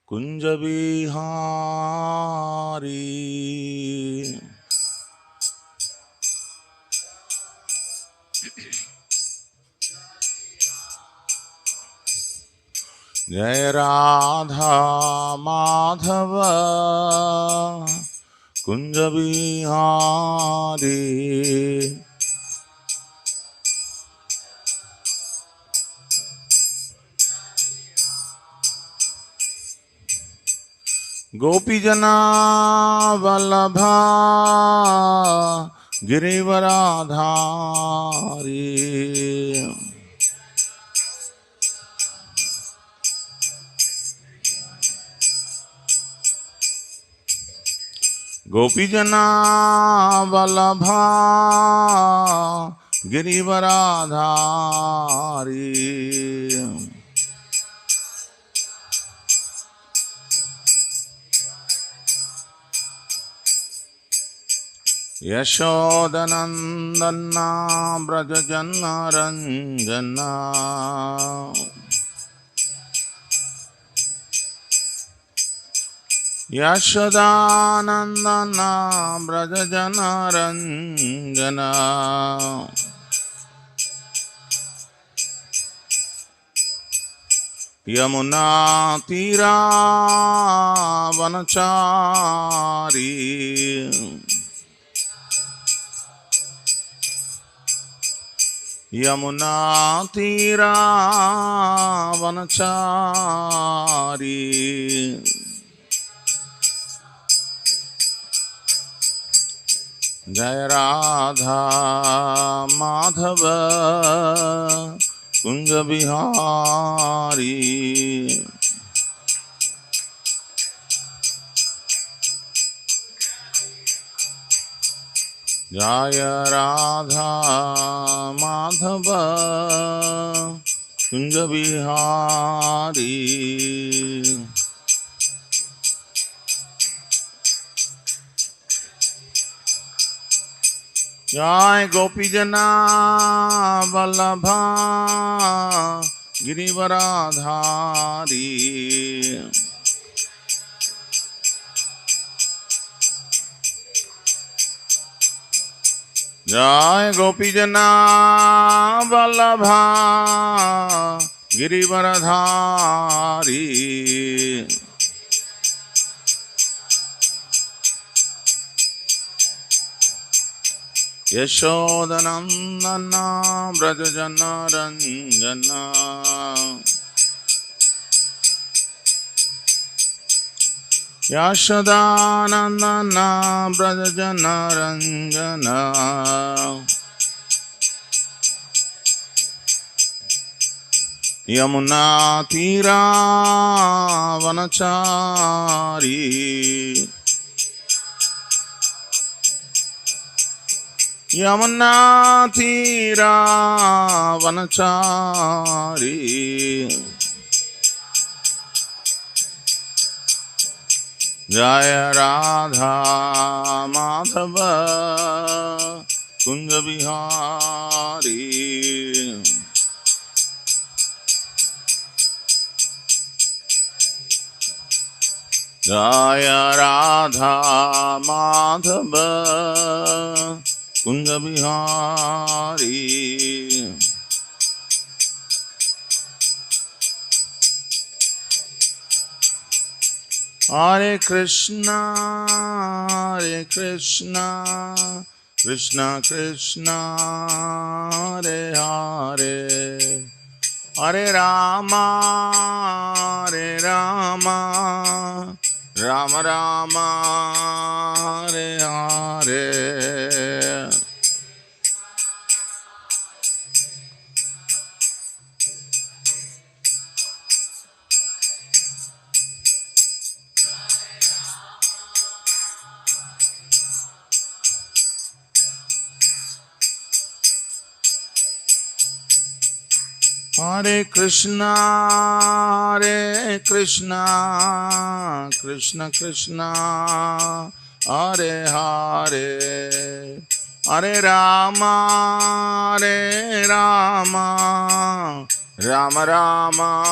कुंज बिहारी जय राधा माधव कुंज बिहारी गोपी जना वल्लभा गिरिवराधारी गोपी जना वल्लभा गिरिवराधारी यशोदनंदना ब्रजजन रंजना यशोदानंदना ब्रजजन रंजना यमुना तीरा वनचारी यमुना तीरा वनचारी जय राधा माधव कुंज बिहारी जय राधा माधव कुंज बिहारी जय गोपी जना वल्लभा गिरिवराधारी जय गोपी जना वल्लभा गिरिवरधारी यशोदनंदना ब्रजजन रंजना यशोदानंदना ब्रजजन रंजना यमुना तीरा वनचारी यमुना तीरा वनचारी जय राधा माधव कुंज बिहारी जय राधा माधव कुंज बिहारी हरे Krishna Krishna Krishna Hare Hare Hare Rama Ram Ram Hare Hare Hare Krishna Krishna Krishna Hare Hare Hare Ram Rama Rama,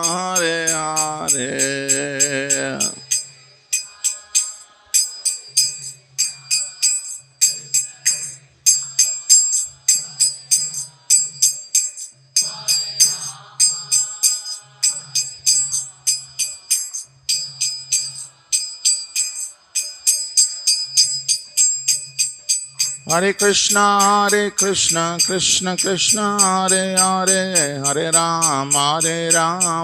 Hare Hare. Hare Krishna, Krishna Krishna, Hare Hare, Hare Ram,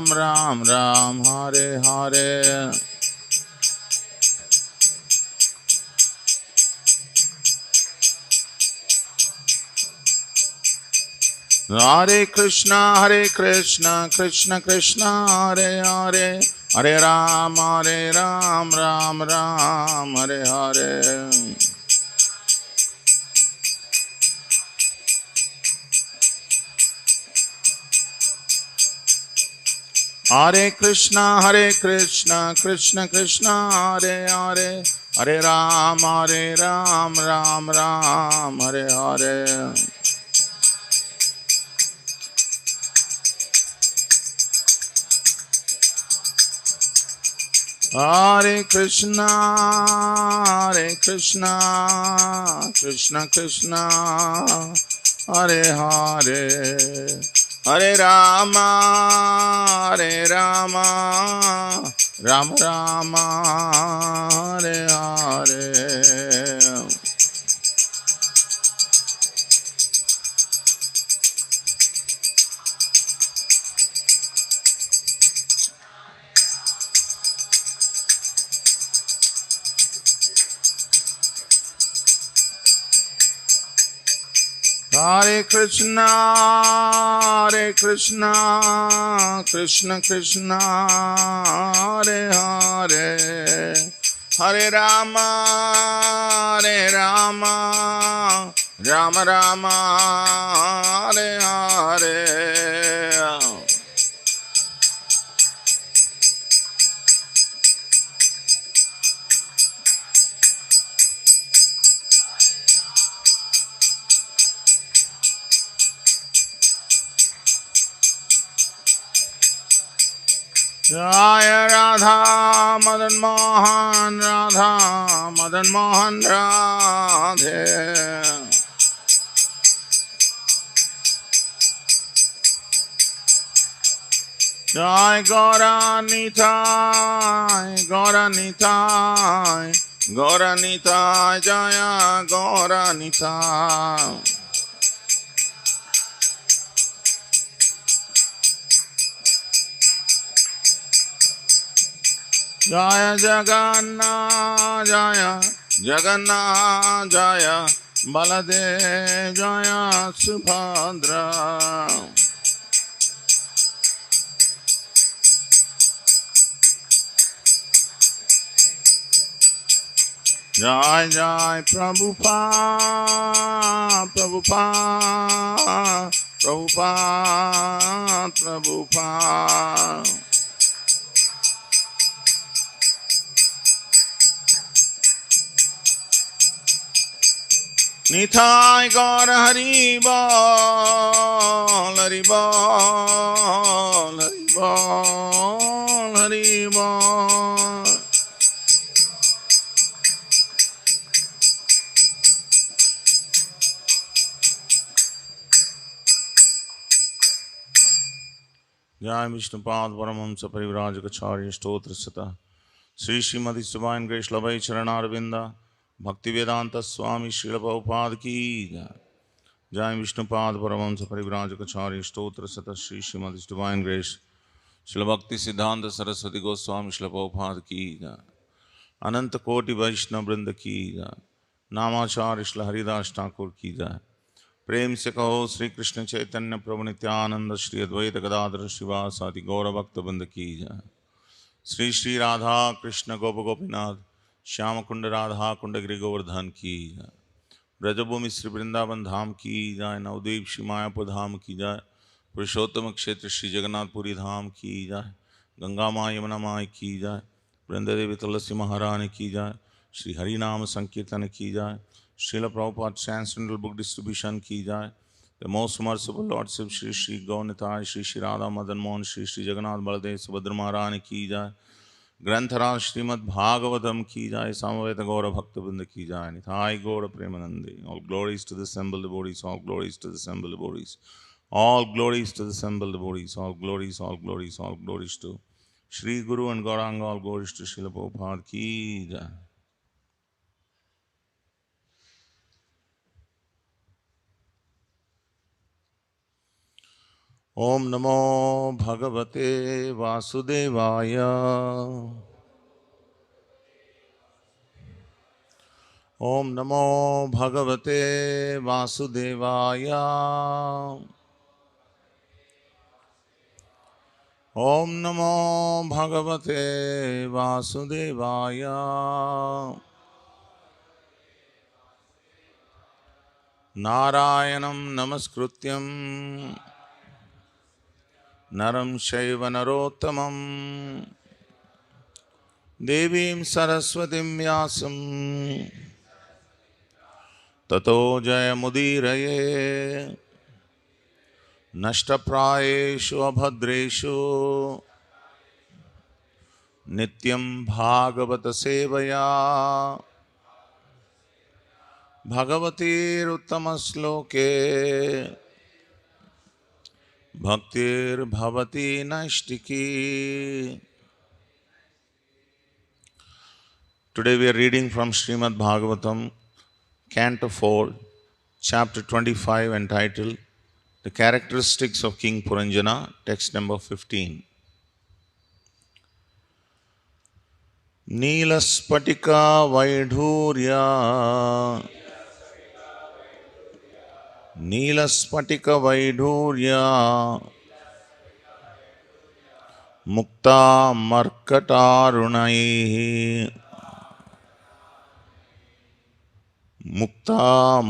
Ram Ram, Hare Hare. Hare Krishna, Krishna Krishna, Hare Hare, Hare Ram, Ram Ram, Hare Hare. Hare Krishna, Krishna Krishna, Hare Hare, Hare Ram, Ram Ram, Hare Hare. Hare Krishna, Krishna Krishna, Hare Hare, Hare Rama, Rama Rama, Hare Hare. Hare Krishna, Krishna Krishna, Hare Hare, Hare Rama, Rama Rama, Hare Hare. Jaya Radha Madan Mohan, Radhe. Jai Gaura Nitai, Jaya Gaura Nitai. Jaya Jagannath, Jaya Baladev, Jaya Subhadra. Jai Prabhupada. Nitai Gaura Hari Bol, Hari Bol, Hari Bol. Jai Vishnupad Paramahamsa Parivrajagacharya Stotra Sata Sri Srimati Divine Grace Labai Charanarvinda Bhakti Vedanta Swami Srila Prabhupada Ki Jai. Jai Vishnupad Paramahamsa Parivrajagacharya Stotra Sata Sri Srimati Divine Grace Srila Bhakti Siddhanta Saraswati Goswami Srila Prabhupada Ki Jai. Ananta Koti Vaishnava Vrinda Ki Jai. Namacharya Srila Haridas Thakur Ki Jai. प्रेम से कहो श्री कृष्ण चैतन्य प्रभु नित्यानंद श्री अद्वैत गदाधर शिवासादि गौर भक्त बंद की जय। श्री श्री राधा कृष्ण गोप गोपीनाथ श्याम कुंड राधा कुंड गिरि गोवर्धन की जय। ब्रजभूमि श्री वृंदावन धाम की जय। नवद्वीप श्री मायापुर धाम की जय। पुरुषोत्तम क्षेत्र श्री जगन्नाथपुरी धाम की जय। गंगा माँ यमुना माँ की जय। वृंदादेवी तुलसी महारानी की जय। श्री हरि नाम संकीर्तन की जय। Srila Prabhupada Transcendental Book Distribution की जाए। The most merciful Lordship Shri Shri Gaunithai, Shri Shri Radha Madan Mohan, Shri Shri Jagannath Baladev Subhadra Maharani ki jai. Granthara Srimad Bhagavatam ki jai. Samaveta Gaura Bhaktabinda ki jai. Nithai Gaura Premanandi. All glories to the assembled devotees. All glories to the assembled devotees. All glories to the assembled devotees. All glories, all glories, all glories to Shri Guru and Gauranga. All glories to Srila Prabhupada ki jai. Om Namo Bhagavate Vasudevaya. Om Namo Bhagavate Vasudevaya. Om Namo Bhagavate Vasudevaya. Narayanam Namaskrutyam Naram Shaiva Narottamam Devim Saraswatim Vyasam Tato Jayamudiraye Nashtaprayeshu Abhadreshu Nityam Bhagavata Sevaya Bhagavatir Uttamasloke Bhaktir Bhavati Naistiki. Today we are reading from Srimad Bhagavatam, Canto 4, Chapter 25, entitled The Characteristics of King Puranjana, text number 15. Neelaspatika Vaidhurya Neelaspatika Vaidhurya Mukta Markatarunai Mukta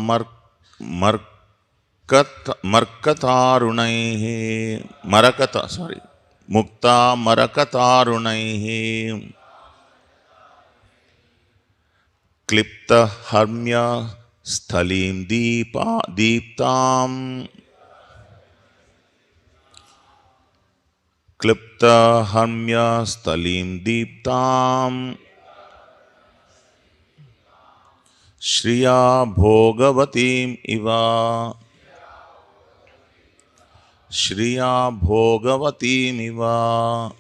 Markatarunai Marakata, sorry. Mukta Marakatarunai Klipta Harmya Sthalim Deeptam Klipta Harmya Sthalim Deeptam Shriya Bhogavatim Iva Shriya Bhogavatim Iva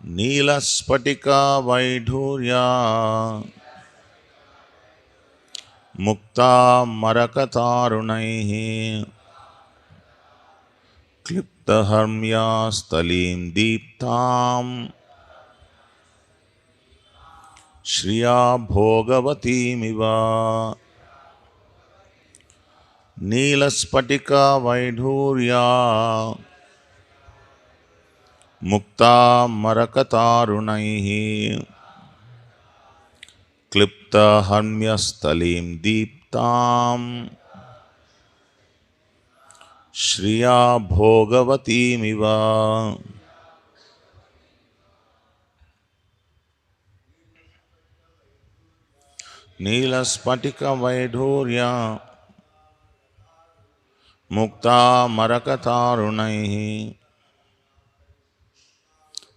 Neelaspatika Vaidhurya Mukta Marakatarunai Klipta Harmya Sthalim Deeptam Shriya Bhogavatim Iva Neelaspatika Vaidhurya Mukta Marakatarunai Klipta Harmya Sthalim Deeptam Shriya Bhogavatim Iva. Neelaspatika Vaidhurya Mukta Marakatarunai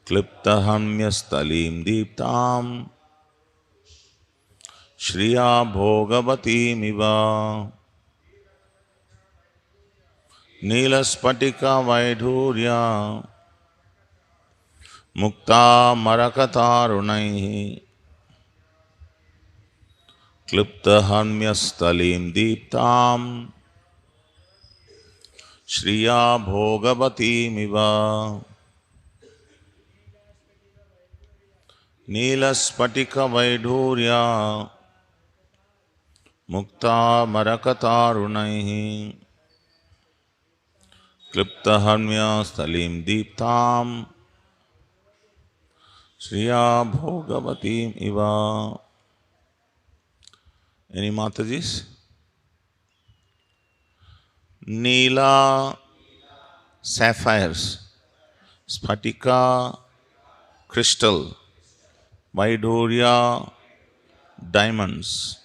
Klipta Harmya Sthalim Deeptam Shriya Bhogavatim Iva. Neelaspatika Vaidhurya Mukta Marakatarunai Klipta Harmya Sthalim Deeptam Shriya Bhogavatim Iva. Neelaspatika Vaidhurya Mukta Marakatarunai Klipta Harmya Sthalim Deeptam Shriya Bhogavatim Iva. Any Matajis? Neela sapphires, Spatika crystal, Vaidhurya diamonds,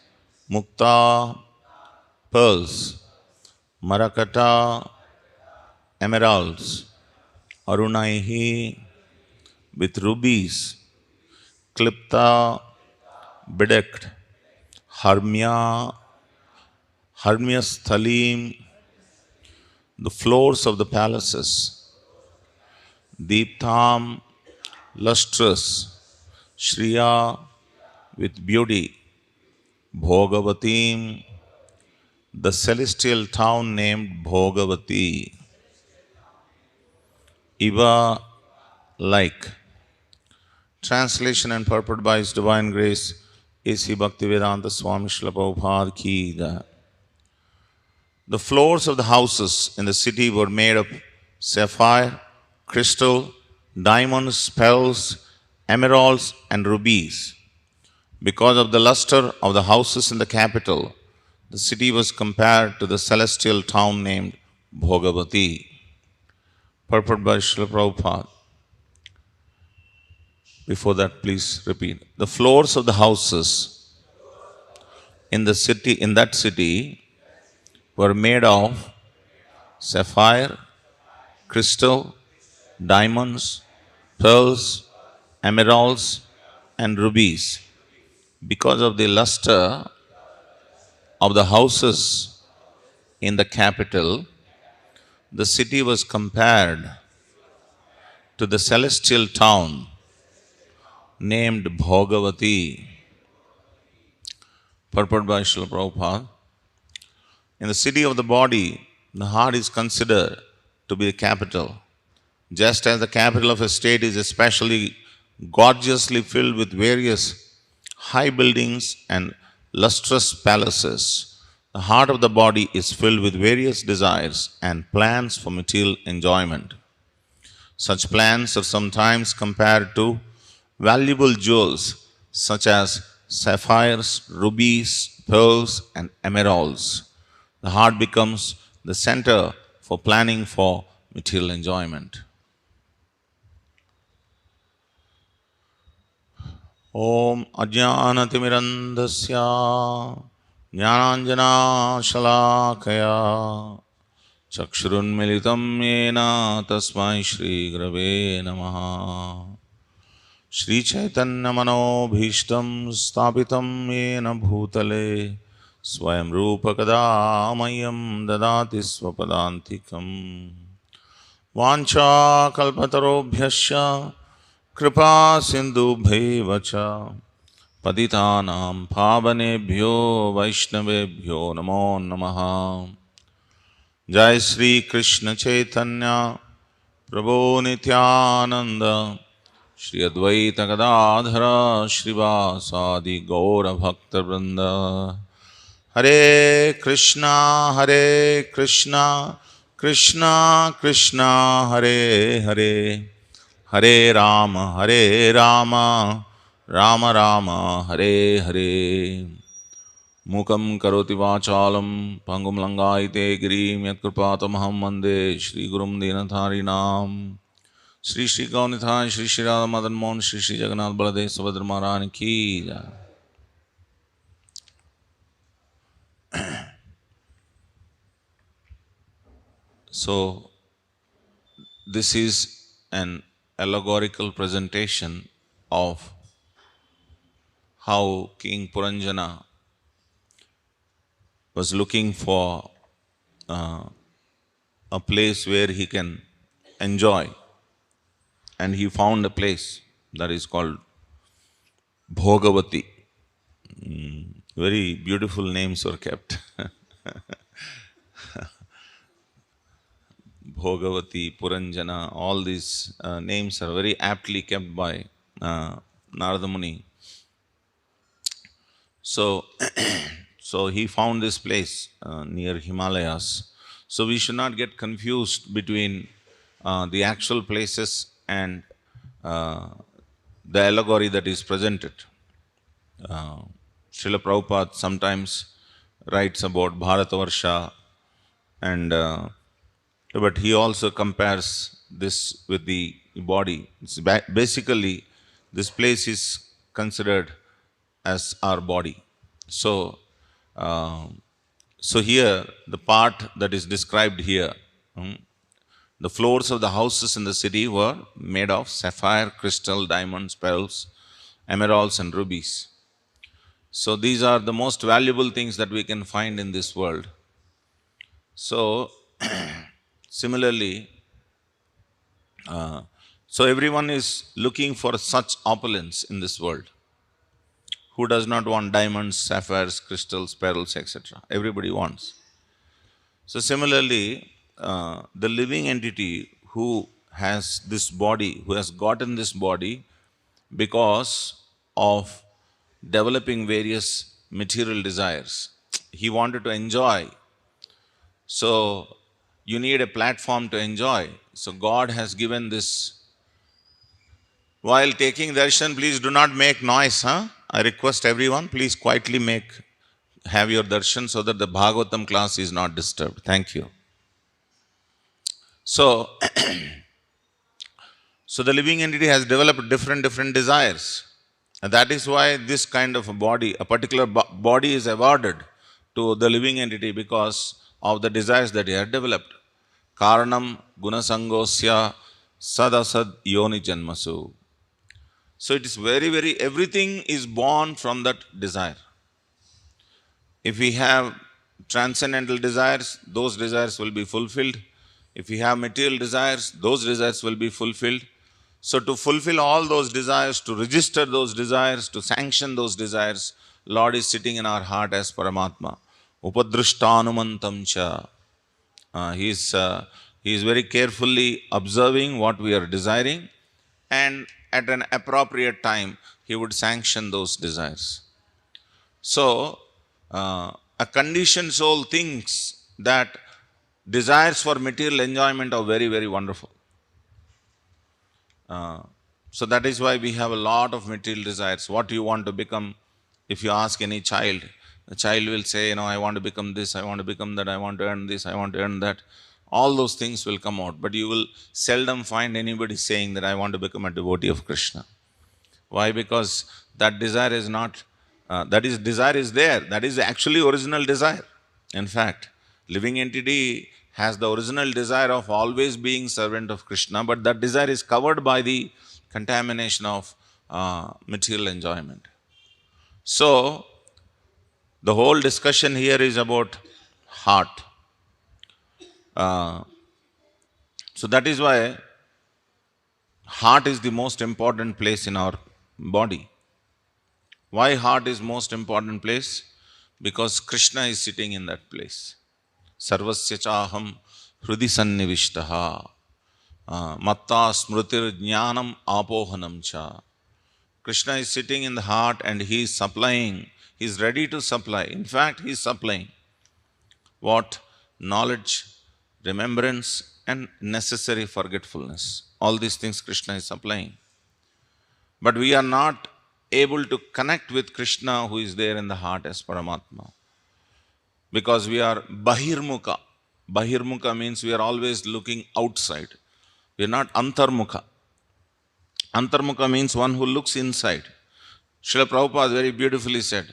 Mukta pearls, Marakata, emeralds, Arunaihi with rubies, Klipta, bedecked, Harmya, Harmyas Thalim, the floors of the palaces, Deeptham, lustrous, Shriya with beauty, Bhogavatim, the celestial town named Bhogavati, Iva like. Translation and purport by His Divine Grace, A.C. Bhaktivedanta Swami Srila Prabhupada Ki Jai. The floors of the houses in the city were made of sapphire, crystal, diamonds, pearls, emeralds, and rubies. Because of the luster of the houses in the capital, the city was compared to the celestial town named Bhogavati. Purport by Srila Prabhupada. Before that, please repeat. The floors of the houses in the city, in that city, were made of sapphire, crystal, diamonds, pearls, emeralds, and rubies. Because of the luster of the houses in the capital, the city was compared to the celestial town named Bhogavati. Purport by Srila Prabhupada. In the city of the body, the heart is considered to be the capital. Just as the capital of a state is especially gorgeously filled with various high buildings and lustrous palaces, the heart of the body is filled with various desires and plans for material enjoyment. Such plans are sometimes compared to valuable jewels such as sapphires, rubies, pearls, and emeralds. The heart becomes the center for planning for material enjoyment. Om Ajnanatimirandasya Jnananjana Shalakaya Chakshurunmilitam Yena Tasmai Shri Grave Namaha. Shri Chaitanya Manobhishtam Stapitam Yena Bhutale Swayam Rupa Kadamayam Dadati Swapadantikam Vancha Kalpatarobhyasya Kripa Sindhubhaiva cha Patitanam Pavanebhyo Vaishnavebhyo Namo Namaha. Jai Shri Krishna Chaitanya Prabhu Nityananda Shri Advaita Gadadhara Shrivasadi Gaura Bhakta Vrinda. Hare Krishna Krishna Krishna Hare Hare Hare Rama Rama Rama Hare Hare. Mukam karoti vachalam pangum langaite girim yat kripatamaham vande Shri Gurum Dinatharinam. Shri Shri Gaunithai Shri Shri Radha Madan Mohan Shri Shri Jagannath Baladev Subhadra Maharani Ki Jai. So, this is an allegorical presentation of how King Puranjana was looking for a place where he can enjoy, and he found a place that is called Bhogavati. Very beautiful names were kept. Bhogavati, Puranjana, all these names are very aptly kept by Narada Muni. So, so he found this place near Himalayas. So we should not get confused between the actual places and the allegory that is presented. Srila Prabhupada sometimes writes about Bharatavarsha, and but he also compares this with the body. It's basically, this place is considered as our body. So, So here, the part that is described here, the floors of the houses in the city were made of sapphire, crystal, diamonds, pearls, emeralds, and rubies. So these are the most valuable things that we can find in this world. So similarly, so everyone is looking for such opulence in this world. Who does not want diamonds, sapphires, crystals, pearls, etc.? Everybody wants. So similarly, the living entity who has this body, who has gotten this body because of developing various material desires, he wanted to enjoy. So you need a platform to enjoy. So God has given this. While taking darshan, please do not make noise, huh? I request everyone, please quietly have your darshan so that the Bhagavatam class is not disturbed. Thank you. So, so the living entity has developed different desires. And that is why this kind of a body, a particular body is awarded to the living entity because of the desires that he had developed. Karanam gunasangosya sadasad yoni janmasu. So it is everything is born from that desire. If we have transcendental desires, those desires will be fulfilled. If we have material desires, those desires will be fulfilled. So to fulfill all those desires, to register those desires, to sanction those desires, Lord is sitting in our heart as Paramatma. Upadrushtanumantam cha. He is very carefully observing what we are desiring, and at an appropriate time, he would sanction those desires. So, a conditioned soul thinks that desires for material enjoyment are very wonderful. So that is why we have a lot of material desires. What do you want to become? If you ask any child, the child will say, I want to become this, I want to become that, I want to earn this, I want to earn that. All those things will come out, but you will seldom find anybody saying that I want to become a devotee of Krishna. Why? Because that desire is not, desire is there. That is actually original desire. In fact, living entity has the original desire of always being servant of Krishna, but that desire is covered by the contamination of material enjoyment. So, the whole discussion here is about heart. So that is why heart is the most important place in our body. Why heart is most important place? Because Krishna is sitting in that place. Sarvasya chaham hrudi sannivishtaha matta smrutir jnanam apohanam cha. Krishna is sitting in the heart and he is supplying, he is ready to supply. In fact, he is supplying what? Knowledge, remembrance, and necessary forgetfulness. All these things Krishna is supplying. But we are not able to connect with Krishna who is there in the heart as Paramatma. Because we are Bahirmukha. Bahirmukha means we are always looking outside. We are not Antarmukha. Antarmukha means one who looks inside. Srila Prabhupada very beautifully said,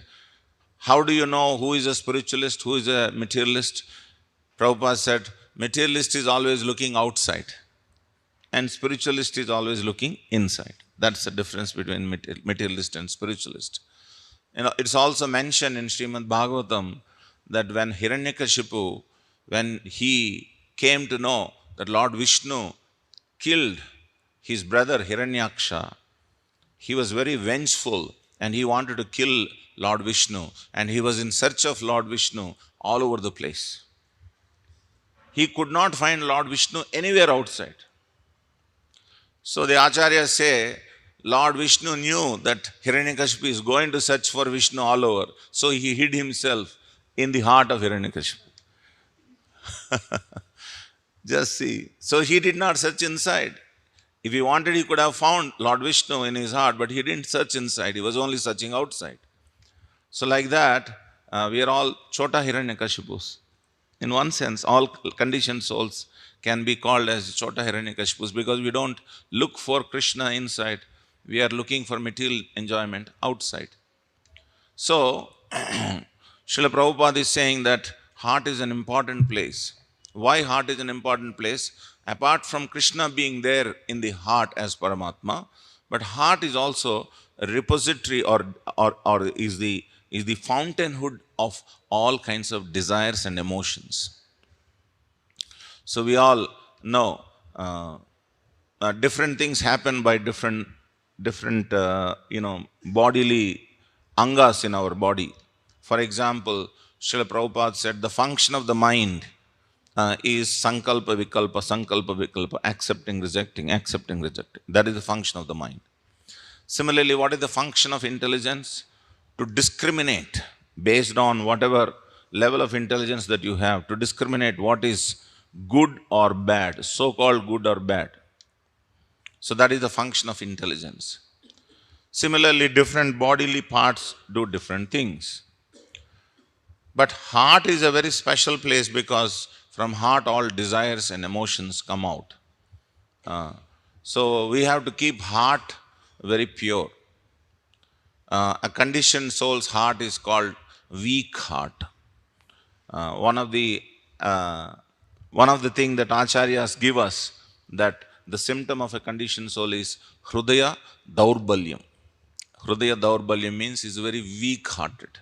how do you know who is a spiritualist, who is a materialist? Prabhupada said, materialist is always looking outside and spiritualist is always looking inside. That's the difference between materialist and spiritualist. It's also mentioned in Srimad Bhagavatam that when Hiranyakashipu, when he came to know that Lord Vishnu killed his brother Hiranyaksha, he was very vengeful and he wanted to kill Lord Vishnu, and he was in search of Lord Vishnu all over the place. He could not find Lord Vishnu anywhere outside. So the Acharyas say, Lord Vishnu knew that Hiranyakashipu is going to search for Vishnu all over. So he hid himself in the heart of Hiranyakashipu. Just see. So he did not search inside. If he wanted, he could have found Lord Vishnu in his heart, but he didn't search inside. He was only searching outside. So like that, we are all Chota Hiranyakashipus. In one sense, all conditioned souls can be called as Chota Hiranyakashipus because we don't look for Krishna inside. We are looking for material enjoyment outside. So, Srila Prabhupada is saying that heart is an important place. Why heart is an important place? Apart from Krishna being there in the heart as Paramatma, but heart is also a repository or is the fountainhood of all kinds of desires and emotions. So we all know different things happen by different bodily angas in our body. For example, Srila Prabhupada said the function of the mind is sankalpa vikalpa, accepting, rejecting. That is the function of the mind. Similarly, what is the function of intelligence? To discriminate based on whatever level of intelligence that you have, to discriminate what is good or bad, so called good or bad. So that is the function of intelligence. Similarly, different bodily parts do different things. But heart is a very special place because from heart all desires and emotions come out. So we have to keep heart very pure. A conditioned soul's heart is called weak heart. One of the thing that acharyas give us, that the symptom of a conditioned soul is hrudaya daurbalyam. Hrudaya daurbalyam means is very weak hearted.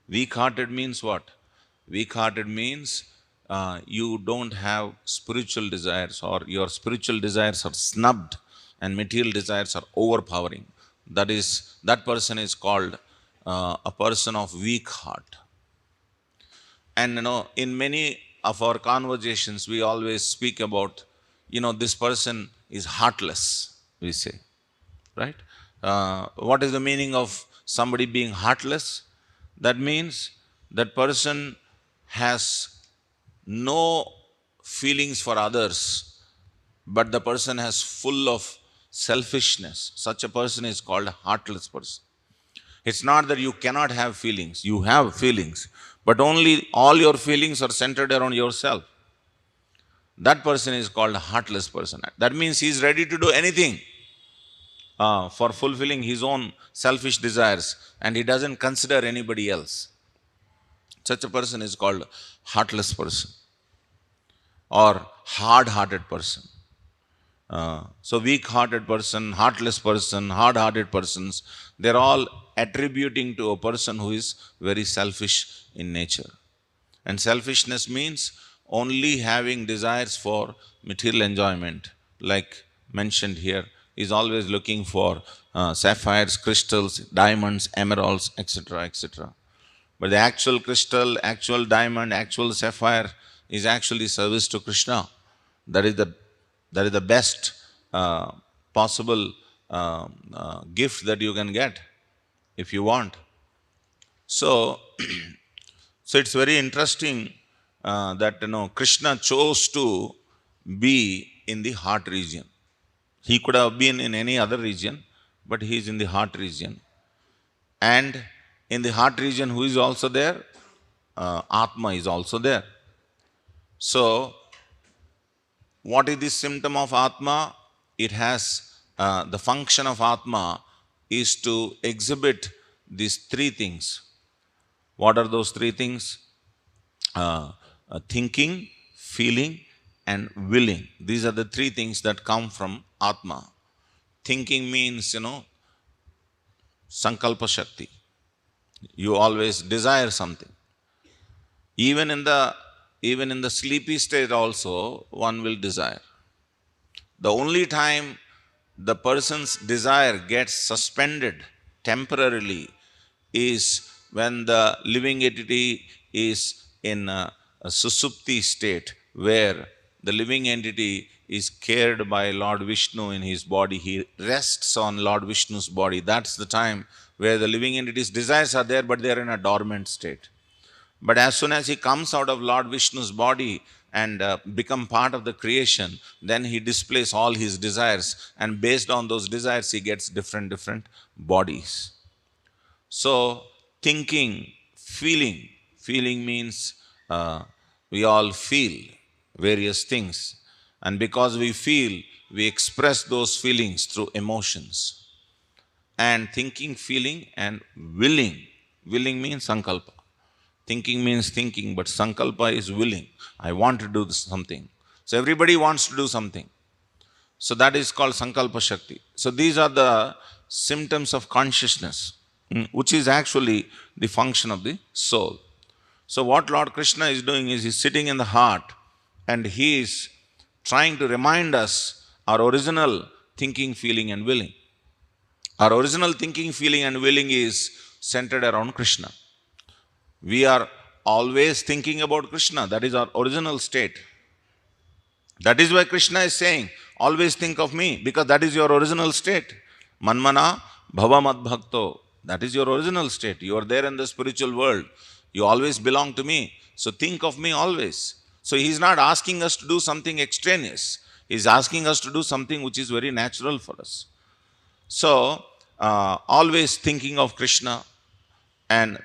Weak hearted means what? Weak hearted means you don't have spiritual desires, or your spiritual desires are snubbed and material desires are overpowering. That person is called a person of weak heart. And in many of our conversations, we always speak about, this person is heartless, we say, right? What is the meaning of somebody being heartless? That means that person has no feelings for others, but the person has full of selfishness. Such a person is called a heartless person. It's not that you cannot have feelings. You have feelings, but only all your feelings are centered around yourself. That person is called a heartless person. That means he is ready to do anything for fulfilling his own selfish desires, and he doesn't consider anybody else. Such a person is called heartless person or hard-hearted person. So weak-hearted person, heartless person, hard-hearted persons, they're all attributing to a person who is very selfish in nature. And selfishness means only having desires for material enjoyment, like mentioned here, is always looking for sapphires, crystals, diamonds, emeralds, etc., etc. But the actual crystal, actual diamond, actual sapphire is actually service to Krishna. That is the best possible gift that you can get if you want. So, so it's very interesting that Krishna chose to be in the heart region. He could have been in any other region, but he is in the heart region. And in the heart region, who is also there? Atma is also there. So, what is the symptom of Atma? It has the function of Atma is to exhibit these three things. What are those three things? Thinking, feeling, and willing. These are the three things that come from Atma. Thinking means, Sankalpa Shakti. You always desire something. Even in the sleepy state also, one will desire. The only time the person's desire gets suspended temporarily is when the living entity is in a susupti state, where the living entity is cared by Lord Vishnu in his body. He rests on Lord Vishnu's body. That's the time where the living entity's desires are there, but they are in a dormant state. But as soon as he comes out of Lord Vishnu's body and become part of the creation, then he displays all his desires, and based on those desires he gets different bodies. So thinking, feeling means we all feel various things, and because we feel, we express those feelings through emotions. And thinking, feeling, and willing means sankalpa. Thinking means thinking, but sankalpa is willing. I want to do something. So everybody wants to do something. So that is called sankalpa shakti. So these are the symptoms of consciousness, which is actually the function of the soul. So what Lord Krishna is doing is he's sitting in the heart and he is trying to remind us our original thinking, feeling and willing. Our original thinking, feeling and willing is centered around Krishna. We are always thinking about Krishna. That is our original state. That is why Krishna is saying, always think of me, because that is your original state. Manmana bhava madbhakto. That is your original state. You are there in the spiritual world. You always belong to me. So think of me always. So he is not asking us to do something extraneous. He is asking us to do something which is very natural for us. So, always thinking of Krishna and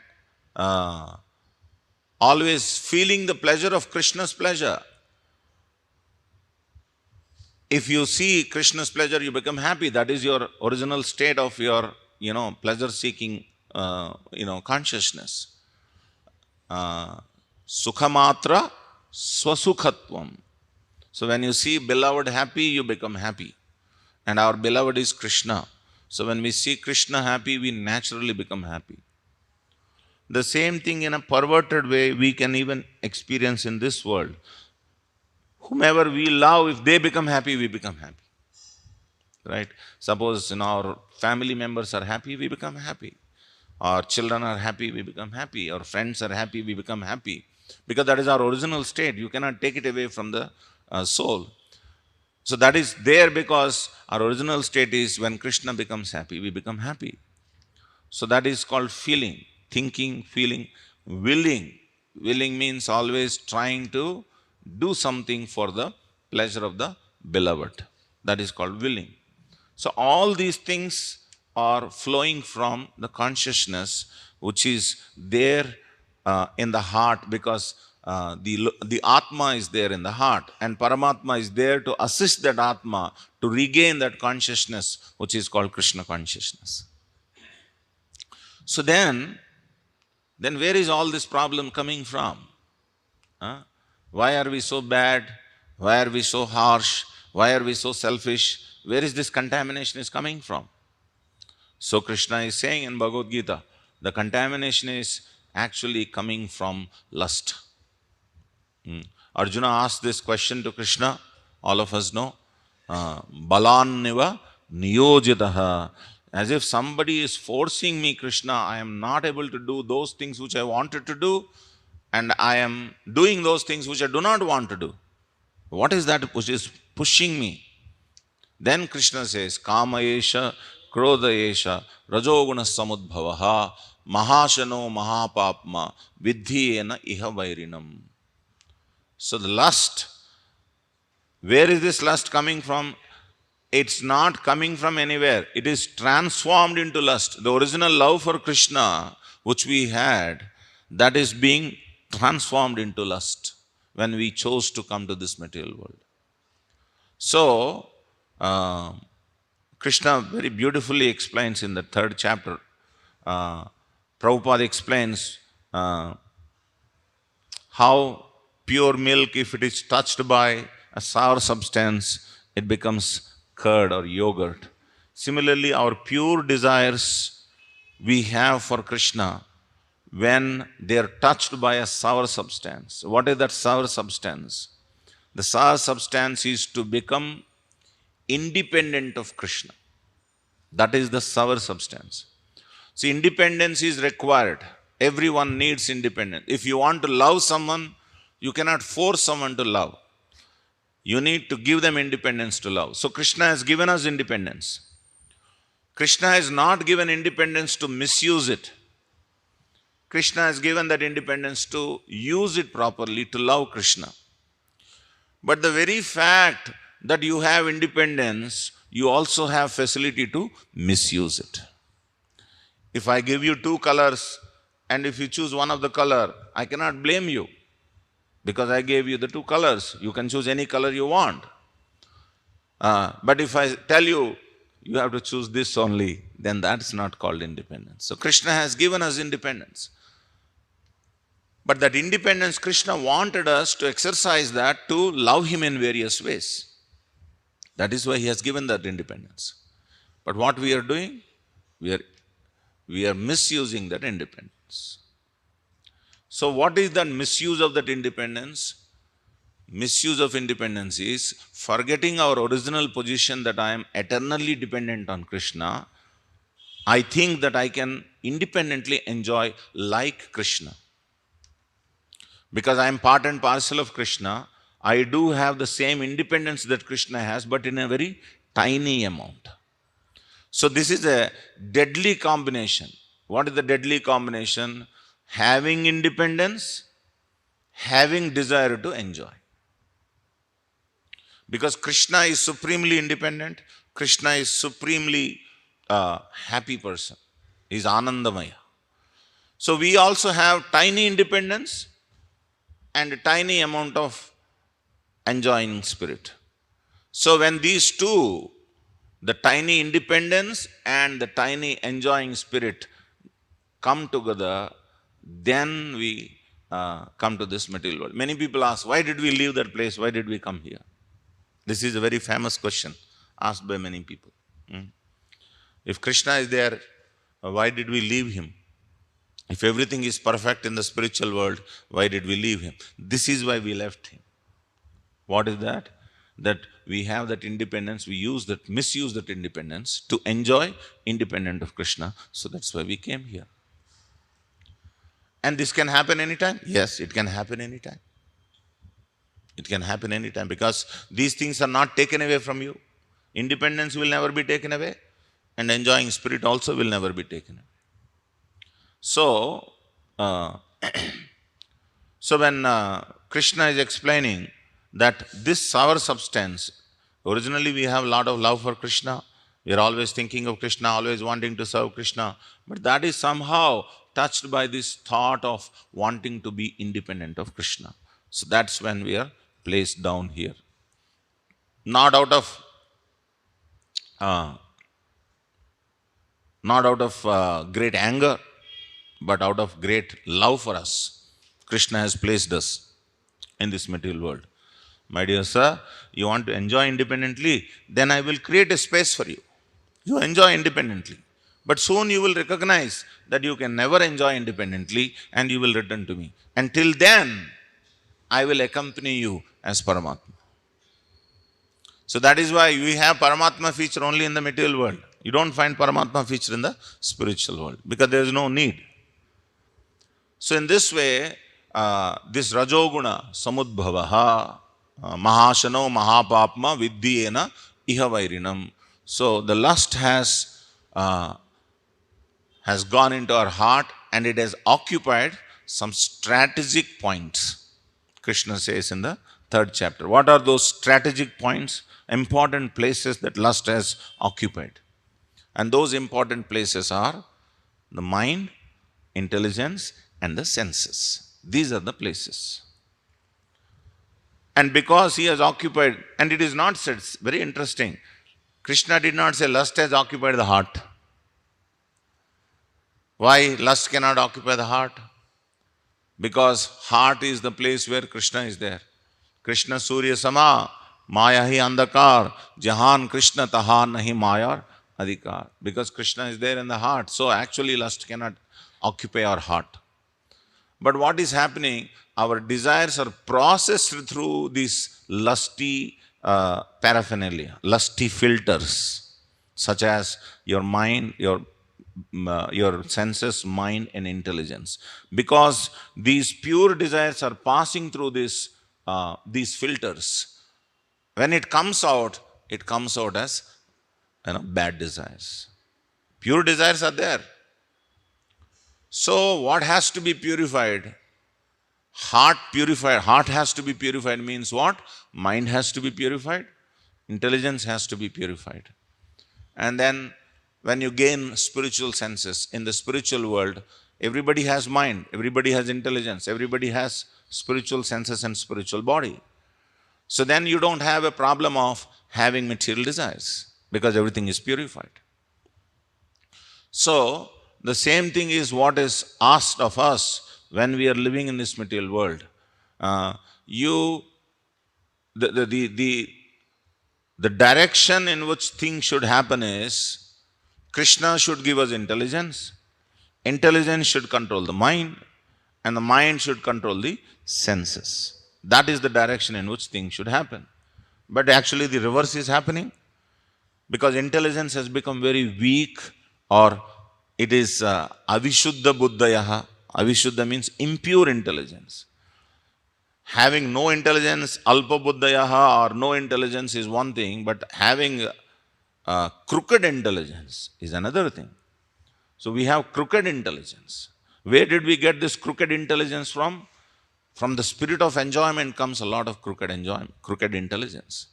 always feeling the pleasure of Krishna's pleasure. If you see Krishna's pleasure, you become happy. That is your original state of your, pleasure-seeking, consciousness. Sukhamatra swasukhatvam. So when you see beloved happy, you become happy. And our beloved is Krishna. So when we see Krishna happy, we naturally become happy. The same thing in a perverted way we can even experience in this world. Whomever we love, if they become happy, we become happy. Right? Suppose our family members are happy, we become happy. Our children are happy, we become happy. Our friends are happy, we become happy. Because that is our original state. You cannot take it away from the soul. So that is there because our original state is when Krishna becomes happy, we become happy. So that is called feeling, thinking, feeling, willing. Willing means always trying to do something for the pleasure of the beloved. That is called willing. So all these things are flowing from the consciousness which is there in the heart, because the Atma is there in the heart, and Paramatma is there to assist that Atma to regain that consciousness which is called Krishna consciousness. So then where is all this problem coming from? Why are we so bad? Why are we so harsh? Why are we so selfish? Where is this contamination is coming from? So Krishna is saying in Bhagavad Gita, the contamination is actually coming from lust. Arjuna asked this question to Krishna, all of us know, Balanniva niyojitaha. As if somebody is forcing me, Krishna, I am not able to do those things which I wanted to do, and I am doing those things which I do not want to do. What is that which is pushing me? Then Krishna says, Kama esha, Krodha esha, Rajoguna samudbhavaha, Mahashano mahapapma, Vidhyena iha vairinam. So the lust, where is this lust coming from? It's not coming from anywhere. It is transformed into lust. The original love for Krishna, which we had, that is being transformed into lust when we chose to come to this material world. So, Krishna very beautifully explains in the 3rd chapter. Prabhupada explains how pure milk, if it is touched by a sour substance, it becomes curd or yogurt. Similarly, our pure desires we have for Krishna, when they are touched by a sour substance. What is that sour substance? The sour substance is to become independent of Krishna. That is the sour substance. See, independence is required. Everyone needs independence. If you want to love someone, you cannot force someone to love. You need to give them independence to love. So Krishna has given us independence. Krishna has not given independence to misuse it. Krishna has given that independence to use it properly, to love Krishna. But the very fact that you have independence, you also have facility to misuse it. If I give you 2 colors, and if you choose one of the color, I cannot blame you, because I gave you the 2 colors. You can choose any color you want. But if I tell you, you have to choose this only, then that's not called independence. So Krishna has given us independence. But that independence, Krishna wanted us to exercise that to love him in various ways. That is why he has given that independence. But what we are doing? We are misusing that independence. So what is that misuse of that independence? Misuse of independence is forgetting our original position that I am eternally dependent on Krishna. I think that I can independently enjoy like Krishna. Because I am part and parcel of Krishna, I do have the same independence that Krishna has, but in a very tiny amount. So this is a deadly combination. What is the deadly combination? Having independence, having desire to enjoy. Because Krishna is supremely independent, Krishna is supremely happy person. He is Anandamaya. So we also have tiny independence and a tiny amount of enjoying spirit. So when these two, the tiny independence and the tiny enjoying spirit, come together, then we come to this material world. Many people ask, why did we leave that place? Why did we come here? This is a very famous question asked by many people. If Krishna is there, why did we leave him? If everything is perfect in the spiritual world, why did we leave him? This is why we left him. What is that? That we have that independence, we misuse that independence to enjoy independent of Krishna. So that's why we came here. And this can happen anytime? Yes, it can happen anytime. It can happen anytime because these things are not taken away from you. Independence will never be taken away, and enjoying spirit also will never be taken away. So, when Krishna is explaining that this our substance, originally we have a lot of love for Krishna, we are always thinking of Krishna, always wanting to serve Krishna, but that is somehow touched by this thought of wanting to be independent of Krishna. So that's when we are placed down here. Not out of great anger, but out of great love for us. Krishna has placed us in this material world. My dear sir, you want to enjoy independently, then I will create a space for you. You enjoy independently. But soon you will recognize that you can never enjoy independently and you will return to me. Until then, I will accompany you as Paramatma. So that is why we have Paramatma feature only in the material world. You don't find Paramatma feature in the spiritual world because there is no need. So in this way, this Rajoguna Samudbhavaha Mahashano Mahapapma Vidyena Ihavairinam. So the lust has gone into our heart and it has occupied some strategic points. Krishna says in the 3rd chapter. What are those strategic points? Important places that lust has occupied. And those important places are the mind, intelligence, and the senses. These are the places. And because he has occupied, and it is not said, it's very interesting, Krishna did not say lust has occupied the heart. Why lust cannot occupy the heart? Because heart is the place where Krishna is there. Krishna Surya Sama, Maya hi andakar, Jahan Krishna tahan nahi Maya adhikar. Because Krishna is there in the heart, so actually lust cannot occupy our heart. But what is happening? Our desires are processed through these lusty paraphernalia, lusty filters, such as your mind, your senses, mind, and intelligence. Because these pure desires are passing through these filters. When it comes out as bad desires. Pure desires are there. So what has to be purified? Heart purified. Heart has to be purified means what? Mind has to be purified. Intelligence has to be purified. And then when you gain spiritual senses, in the spiritual world, everybody has mind, everybody has intelligence, everybody has spiritual senses and spiritual body. So then you don't have a problem of having material desires because everything is purified. So the same thing is what is asked of us when we are living in this material world, you the direction in which things should happen is Krishna should give us intelligence, intelligence should control the mind, and the mind should control the senses. That is the direction in which things should happen. But actually the reverse is happening, because intelligence has become very weak, or it is avishuddha buddhayaha. Avishuddha means impure intelligence. Having no intelligence, alpa buddhayaha, or no intelligence is one thing, but having crooked intelligence is another thing. So we have crooked intelligence. Where did we get this crooked intelligence from? From the spirit of enjoyment comes a lot of crooked enjoyment, crooked intelligence.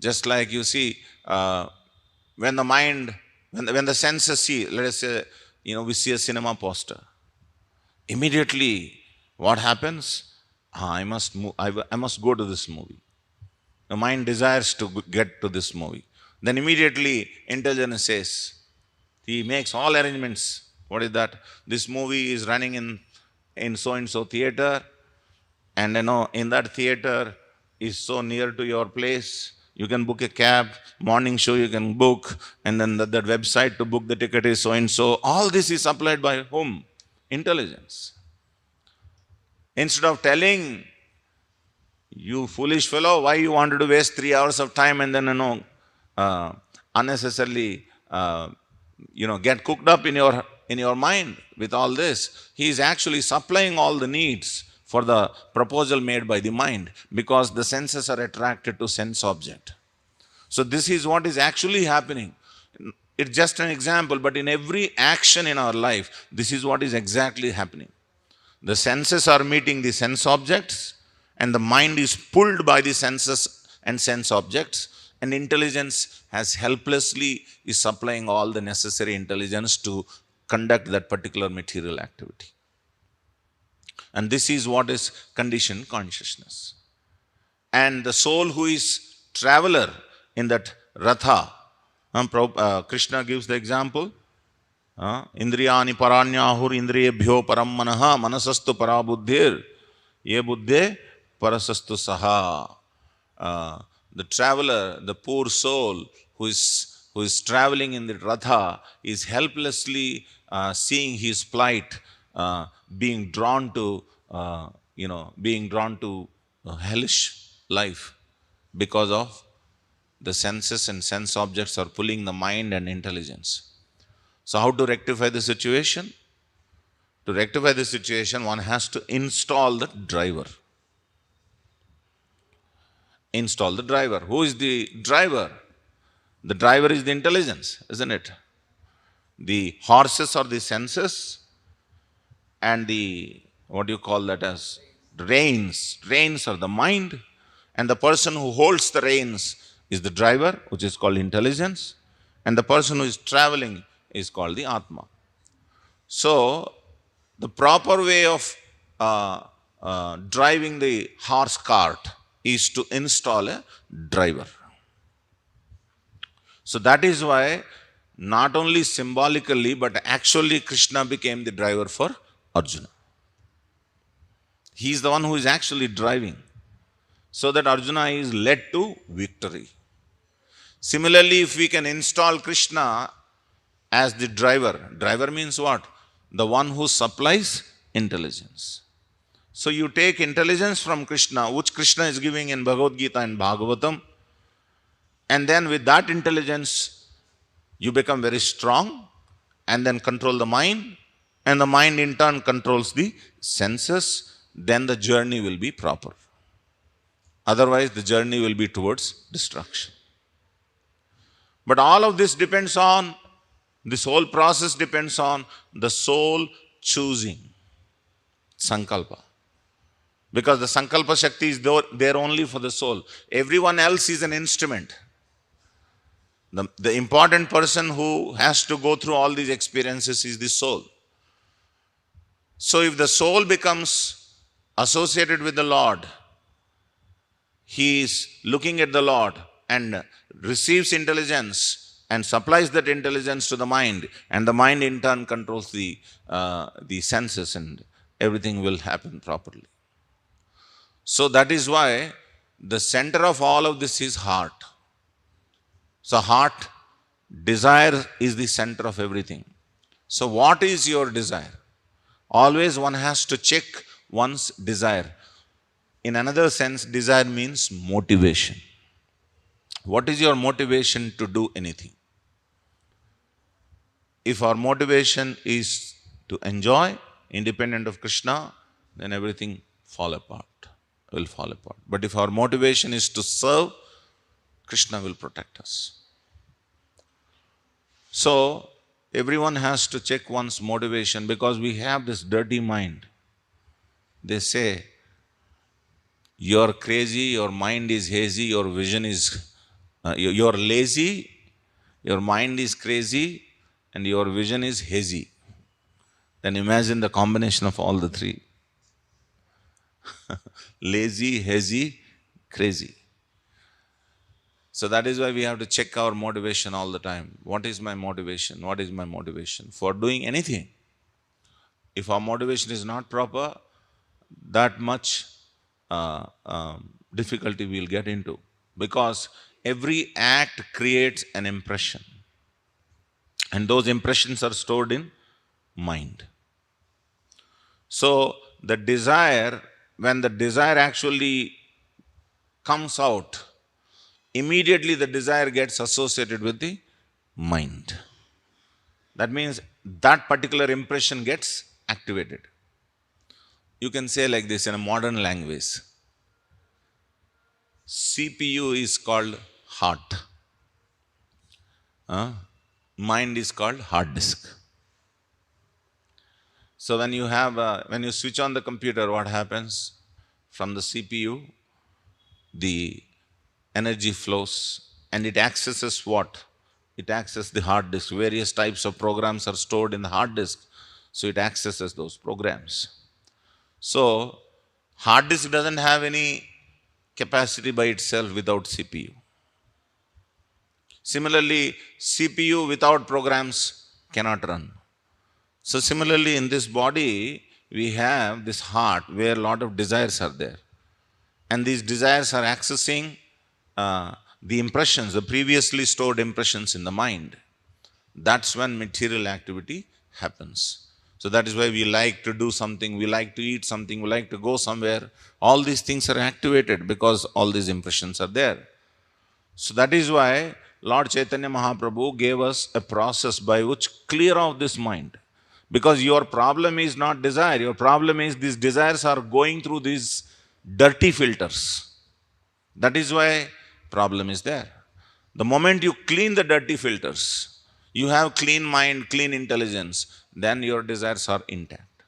Just like you see, when the mind, when the senses see, let us say, we see a cinema poster. Immediately, what happens? I must go to this movie. The mind desires to get to this movie. Then immediately, intelligence says, he makes all arrangements. What is that? This movie is running in so-and-so theater, and in that theater is so near to your place. You can book a cab, morning show you can book, and then that website to book the ticket is so-and-so. All this is supplied by whom? Intelligence. Instead of telling, you foolish fellow, why you wanted to waste 3 hours of time and then unnecessarily get cooked up in your mind with all this. He is actually supplying all the needs for the proposal made by the mind, because the senses are attracted to sense object. So this is what is actually happening. It's just an example, but in every action in our life, this is what is exactly happening. The senses are meeting the sense objects, and the mind is pulled by the senses and sense objects, and intelligence has helplessly is supplying all the necessary intelligence to conduct that particular material activity. And this is what is conditioned consciousness. And the soul who is traveler in that ratha, Krishna gives the example, Indriyani paranyahur indriyebhyo param manaha manasastu parabuddhir ye buddhe parasastu saha. The traveler, the poor soul who is traveling in the ratha is helplessly seeing his plight, being drawn to hellish life, because of the senses and sense objects are pulling the mind and intelligence. So how to rectify the situation? To rectify the situation, one has to install the driver. Install the driver. Who is the driver? The driver is the intelligence, isn't it? The horses are the senses, and the, what do you call that as? Reins. Reins are the mind, and the person who holds the reins is the driver, which is called intelligence, and the person who is traveling is called the Atma. So, the proper way of driving the horse cart is to install a driver. So that is why not only symbolically but actually Krishna became the driver for Arjuna. He is the one who is actually driving, so that Arjuna is led to victory. Similarly, if we can install Krishna as the driver, driver means what? The one who supplies intelligence. So you take intelligence from Krishna, which Krishna is giving in Bhagavad Gita and Bhagavatam, and then with that intelligence, you become very strong, and then control the mind, and the mind in turn controls the senses. Then the journey will be proper. Otherwise, the journey will be towards destruction. But all of this depends on, this whole process depends on the soul choosing sankalpa. Because the sankalpa shakti is there only for the soul. Everyone else is an instrument. The important person who has to go through all these experiences is the soul. So if the soul becomes associated with the Lord, he is looking at the Lord and receives intelligence and supplies that intelligence to the mind, and the mind in turn controls the senses, and everything will happen properly. So that is why the center of all of this is heart. So heart, desire is the center of everything. So what is your desire? Always one has to check one's desire. In another sense, desire means motivation. What is your motivation to do anything? If our motivation is to enjoy, independent of Krishna, then everything will fall apart. But if our motivation is to serve, Krishna will protect us. So, everyone has to check one's motivation because we have this dirty mind. They say, you're crazy, your mind is hazy, your vision is, you're lazy, your mind is crazy, and your vision is hazy. Then imagine the combination of all the three. Lazy, hazy, crazy. So that is why we have to check our motivation all the time. What is my motivation? What is my motivation for doing anything? If our motivation is not proper, that much difficulty we'll get into. Because every act creates an impression. And those impressions are stored in mind. So the desire, when the desire actually comes out, immediately the desire gets associated with the mind. That means that particular impression gets activated. You can say like this in a modern language. CPU is called heart. Mind is called hard disk. So when you switch on the computer, what happens? From the CPU, the energy flows and it accesses what? It accesses the hard disk. Various types of programs are stored in the hard disk. So it accesses those programs. So hard disk doesn't have any capacity by itself without CPU. Similarly, CPU without programs cannot run. So similarly, in this body, we have this heart where a lot of desires are there. And these desires are accessing the impressions, the previously stored impressions in the mind. That's when material activity happens. So that is why we like to do something, we like to eat something, we like to go somewhere. All these things are activated because all these impressions are there. So that is why Lord Chaitanya Mahaprabhu gave us a process by which clear out this mind. Because your problem is not desire, your problem is these desires are going through these dirty filters. That is why problem is there. The moment you clean the dirty filters, you have clean mind, clean intelligence, then your desires are intact.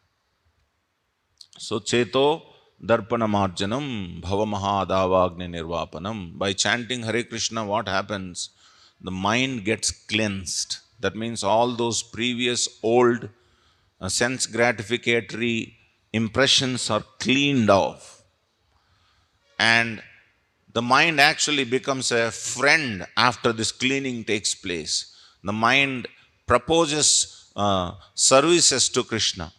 So, Cheto Darpana Marjanam Bhava Mahadavagni Nirvapanam. By chanting Hare Krishna, what happens? The mind gets cleansed. That means all those previous old sense gratificatory impressions are cleaned off. And the mind actually becomes a friend after this cleaning takes place. The mind proposes services to Krishna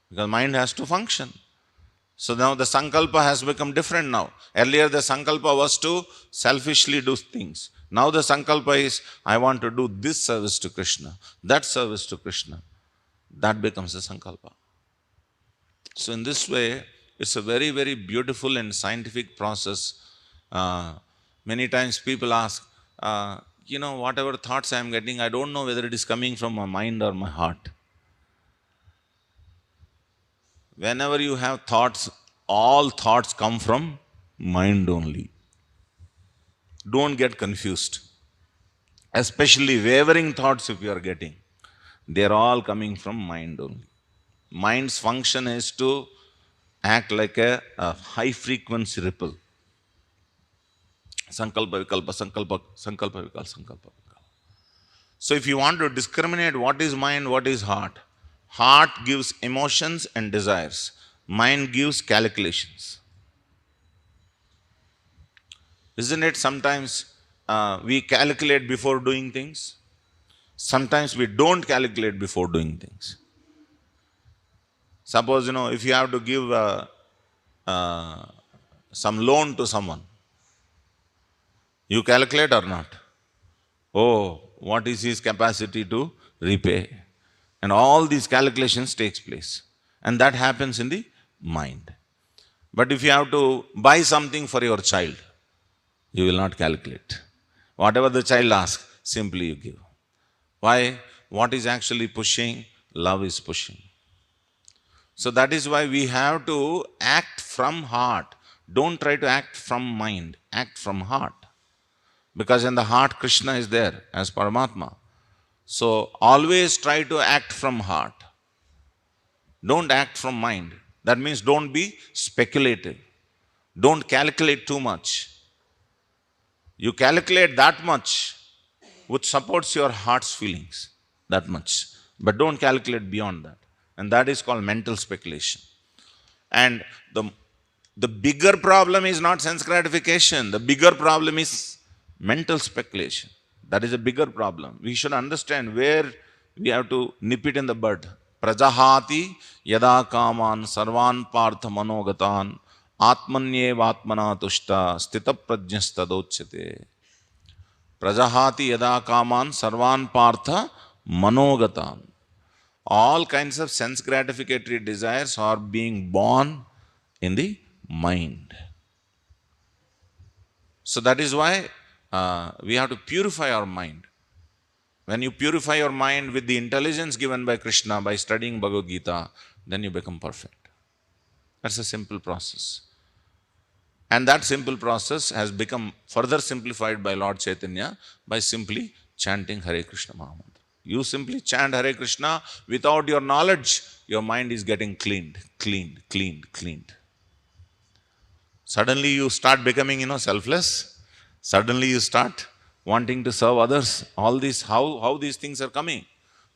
because mind has to function. So now the sankalpa has become different now. Earlier the sankalpa was to selfishly do things. Now the sankalpa is, I want to do this service to Krishna, that service to Krishna. That becomes a sankalpa. So in this way, it's a very, very beautiful and scientific process. Many times people ask, whatever thoughts I am getting, I don't know whether it is coming from my mind or my heart. Whenever you have thoughts, all thoughts come from mind only. Don't get confused. Especially wavering thoughts if you are getting. They are all coming from mind only. Mind's function is to act like a high frequency ripple. Sankalpa, vikalpa, sankalpa, sankalpa, vikalpa, sankalpa, vikalpa. So if you want to discriminate what is mind, what is heart, heart gives emotions and desires. Mind gives calculations. Isn't it sometimes we calculate before doing things? Sometimes we don't calculate before doing things. Suppose, if you have to give uh, some loan to someone, you calculate or not? Oh, what is his capacity to repay? And all these calculations takes place. And that happens in the mind. But if you have to buy something for your child, you will not calculate. Whatever the child asks, simply you give. Why? What is actually pushing? Love is pushing. So that is why we have to act from heart. Don't try to act from mind. Act from heart. Because in the heart, Krishna is there as Paramatma. So always try to act from heart. Don't act from mind. That means don't be speculative. Don't calculate too much. You calculate that much which supports your heart's feelings. That much. But don't calculate beyond that. And that is called mental speculation. And the bigger problem is not sense gratification. The bigger problem is mental speculation. That is a bigger problem. We should understand where we have to nip it in the bud. Prajahati yada kaman sarvan partha manogatan atmanyevatmana tushta stita prajnastadochyate. Prajahati yada kaman sarvan partha manogatan. All kinds of sense gratificatory desires are being born in the mind. So that is why we have to purify our mind. When you purify your mind with the intelligence given by Krishna by studying Bhagavad Gita, then you become perfect. That's a simple process. And that simple process has become further simplified by Lord Chaitanya by simply chanting Hare Krishna Mahamantra. You simply chant Hare Krishna without your knowledge, your mind is getting cleaned. Suddenly you start becoming, selfless. Suddenly you start wanting to serve others. All these, how these things are coming?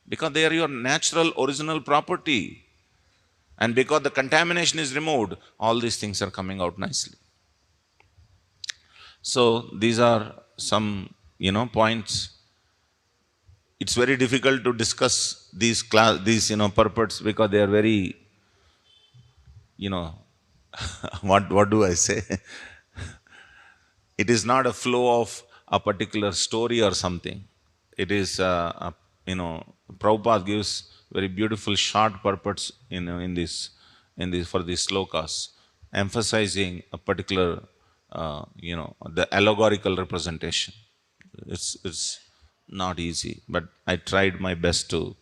Because they are your natural, original property. And because the contamination is removed, all these things are coming out nicely. So these are some, points. It's very difficult to discuss these purports because they are very, what do I say? It is not a flow of a particular story or something. It is, Prabhupada gives very beautiful short purports in this for these slokas, emphasizing a particular, the allegorical representation. It's not easy, but I tried my best to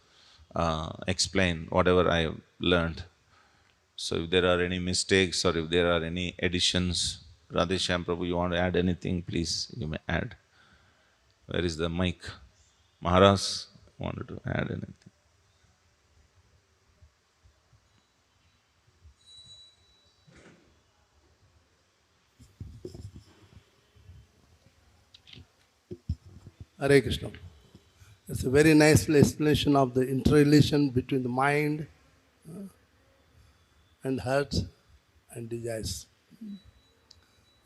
explain whatever I have learned. So if there are any mistakes or if there are any additions, Radheshyam Prabhu, you want to add anything, please, you may add. Where is the mic? Maharaj wanted to add anything. Hare Krishna. It's a very nice explanation of the interrelation between the mind and heart and desires.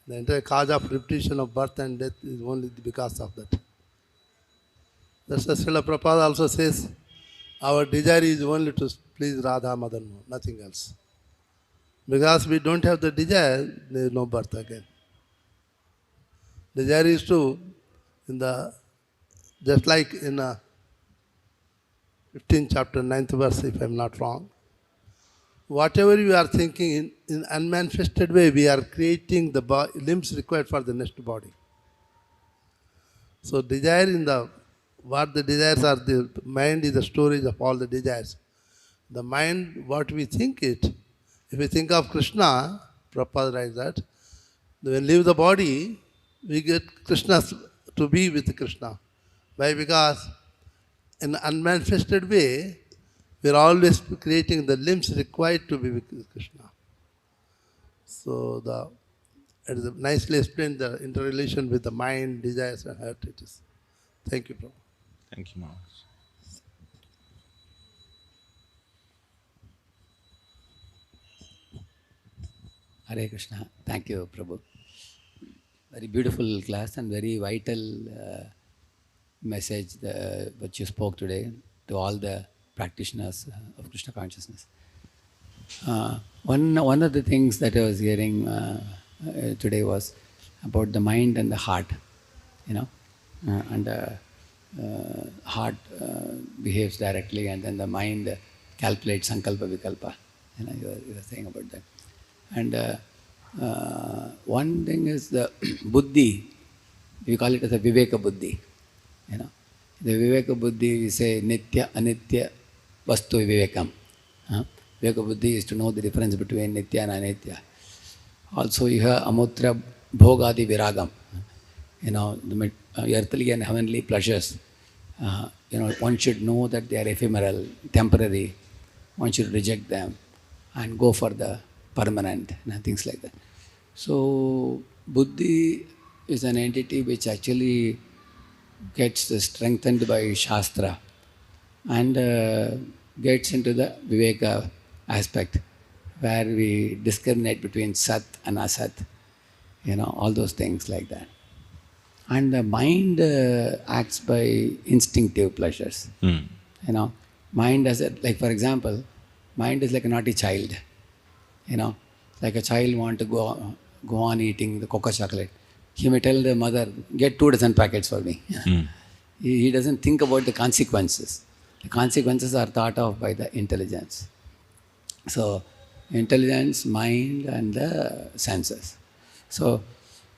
The entire cause of repetition of birth and death is only because of that. That's why Srila Prabhupada also says, our desire is only to please Radha Madan, nothing else. Because we don't have the desire, there is no birth again. Desire is to, just like in 15th chapter, 9th verse, if I am not wrong, whatever we are thinking in unmanifested way, we are creating the limbs required for the next body. So desire what the desires are, the mind is the storage of all the desires. The mind, what we think it, if we think of Krishna, Prabhupada writes that, when we leave the body, we get Krishna to be with Krishna. Why? Because in unmanifested way, we are always creating the limbs required to be with Krishna. So it is nicely explained the interrelation with the mind, desires and heart it is. Thank you, Prabhu. Thank you, Maharaj. Hare Krishna. Thank you, Prabhu. Very beautiful class and very vital message that you spoke today to all the practitioners of Krishna consciousness. One of the things that I was hearing today was about the mind and the heart, you know, and the heart behaves directly, and then the mind calculates sankalpa vikalpa. You know, you were saying about that. And one thing is the buddhi. We call it as a viveka buddhi. You know, the viveka buddhi, we say nitya anitya vastu vivekam. Viveka buddhi is to know the difference between nitya and anitya. Also, you have amutra bhogadi viragam. You know, the earthly and heavenly pleasures. You know, one should know that they are ephemeral, temporary. One should reject them and go for the permanent, and things like that. So, buddhi is an entity which actually gets strengthened by Shastra and gets into the Viveka aspect, where we discriminate between Sat and Asat, you know, all those things like that. And the mind acts by instinctive pleasures. You know, mind as a, like for example, mind is like a naughty child. You know, like a child want to go on eating the cocoa chocolate. He may tell the mother, get 2 dozen packets for me. He doesn't think about the consequences. The consequences are thought of by the intelligence. So, intelligence, mind, and the senses. So,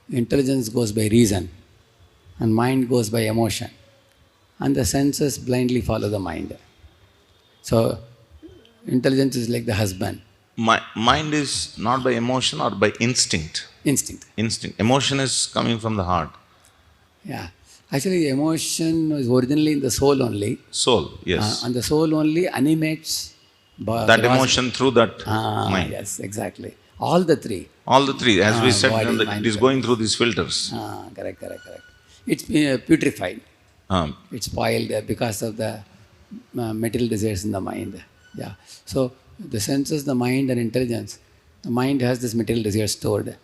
intelligence goes by reason, and mind goes by emotion, and the senses blindly follow the mind. So, intelligence is like the husband. Mind is not by emotion or by instinct? Instinct. Instinct. Emotion is coming from the heart. Yeah. Actually, emotion is originally in the soul only. Soul, yes. And the soul only animates That emotion through that mind. Yes, exactly. All the three. All the three, as we said, body, it mind, is going through these filters. Correct. It's putrefied. Um, It's spoiled because of the material desires in the mind. Yeah. So the senses, the mind, and intelligence. The mind has this material desire stored,